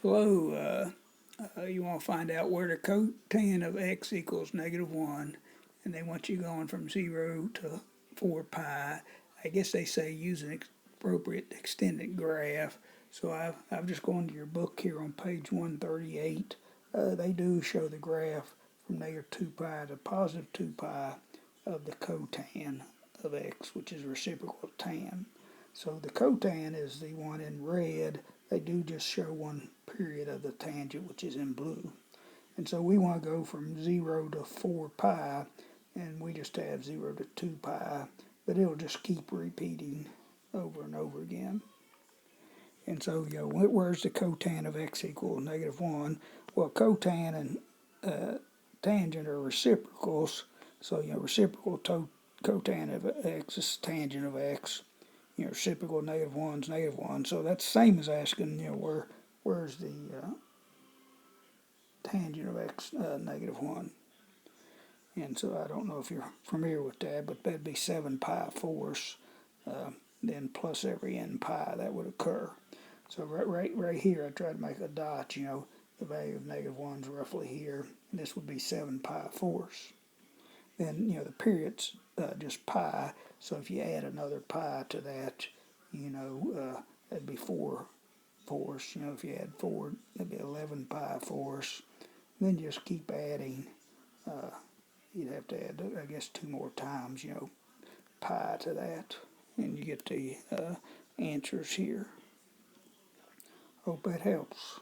Hello, you want to find out where the cotan of x equals -1, and they want you going from 0 to 4 pi. I guess they say use an appropriate extended graph. So I've just gone to your book here on page 138. They do show the graph from -2 pi to +2 pi of the cotan of x, which is reciprocal of tan. So the cotan is the one in red. They do just show one period of the tangent, which is in blue. And so we want to go from 0 to 4 pi, and we just have 0 to 2 pi, but it'll just keep repeating over and over again. And so, where's the cotan of x equal -1? Well, cotan and tangent are reciprocals. So, reciprocal cotan of x is tangent of x. Reciprocal -1's -1. So that's the same as asking, where's the tangent of x -1. And so I don't know if you're familiar with that, but that'd be 7 pi fourths, then plus every n pi that would occur. So right here, I tried to make a dot, the value of -1's roughly here, and this would be 7 pi fourths. Then, the period's just pi, so if you add another pi to that, that'd be 4 fourths. If you add 4, that'd be 11 pi fourths. Then just keep adding. You'd have to add, I guess, 2 more times, pi to that, and you get the answers here. Hope that helps.